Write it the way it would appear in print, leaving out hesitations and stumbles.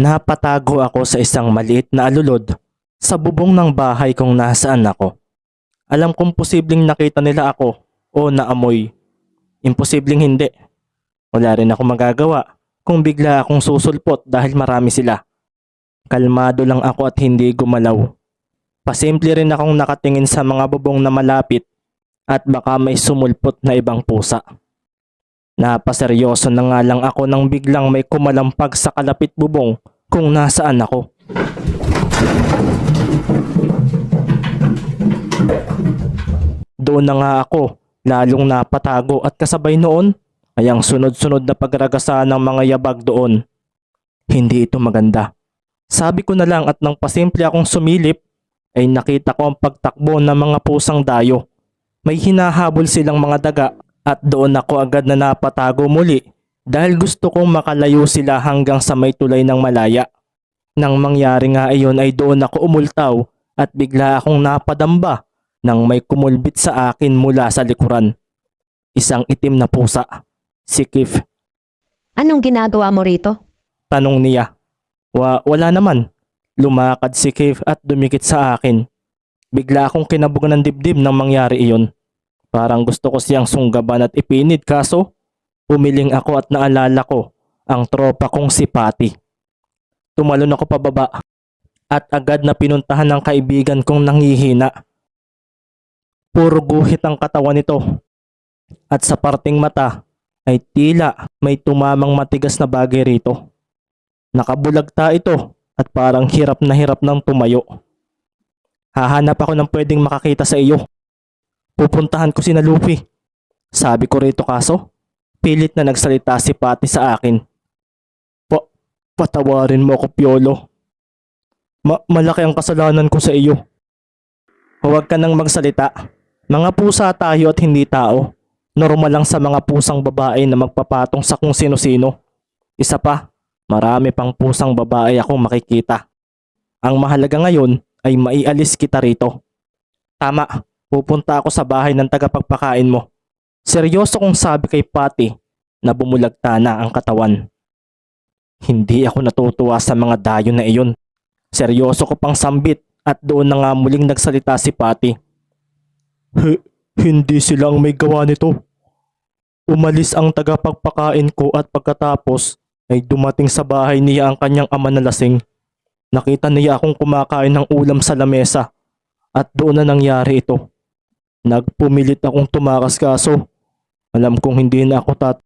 Napatago ako sa isang maliit na alulod sa bubong ng bahay kung nasaan ako. Alam kong posibleng nakita nila ako o naamoy. Imposibleng hindi. Wala rin ako magagawa kung bigla akong susulpot dahil marami sila. Kalmado lang ako at hindi gumalaw. Pasimple rin akong nakatingin sa mga bubong na malapit at baka may sumulpot na ibang pusa. Napaseryoso na nga lang ako nang biglang may kumalampag sa kalapit bubong kung nasaan ako. Doon na nga ako lalong napatago at kasabay noon ay ang sunod-sunod na pagragasa ng mga yabag doon. Hindi ito maganda. Sabi ko na lang at nang pasimple akong sumilip ay nakita ko ang pagtakbo ng mga pusang dayo. May hinahabol silang mga daga at doon ako agad na napatago muli dahil gusto kong makalayo sila hanggang sa may tulay ng malaya. Nang mangyari nga iyon ay doon ako umultaw at bigla akong napadamba nang may kumulbit sa akin mula sa likuran. Isang itim na pusa, si Kif. Anong ginagawa mo rito? Tanong niya. Wala naman. Lumakad si Kif at dumikit sa akin. Bigla akong kinabugan ng dibdib nang mangyari iyon. Parang gusto ko siyang sunggaban at ipinid kaso umiling ako at naalala ko ang tropa kong si Patty. Tumalon ako pababa at agad na pinuntahan ng kaibigan kong nanghihina. Puro guhit ang katawan nito at sa parting mata ay tila may tumamang matigas na bagay rito. Nakabulagta ito at parang hirap ng tumayo. Hahanap ako ng pwedeng makakita sa iyo. Pupuntahan ko si Luffy. Sabi ko rito kaso, pilit na nagsalita si Patty sa akin. Patawarin mo ako, Piolo. Malaki ang kasalanan ko sa iyo. Huwag ka nang magsalita. Mga pusa tayo at hindi tao. Normal lang sa mga pusang babae na magpapatong sa kung sino-sino. Isa pa, marami pang pusang babae akong makikita. Ang mahalaga ngayon ay maialis kita rito. Tama, pupunta ako sa bahay ng tagapagpakain mo. Seryoso kong sabi kay Patty na bumulagta na ang katawan. Hindi ako natutuwa sa mga dayo na iyon. Seryoso ko pang sambit at doon na nga muling nagsalita si Patty. Hindi sila ang may gawa nito. Umalis ang tagapagpakain ko at pagkatapos ay dumating sa bahay niya ang kanyang ama na lasing. Nakita niya akong kumakain ng ulam sa lamesa at doon na nangyari ito. Nagpumilit akong tumakas kaso alam kong hindi na ako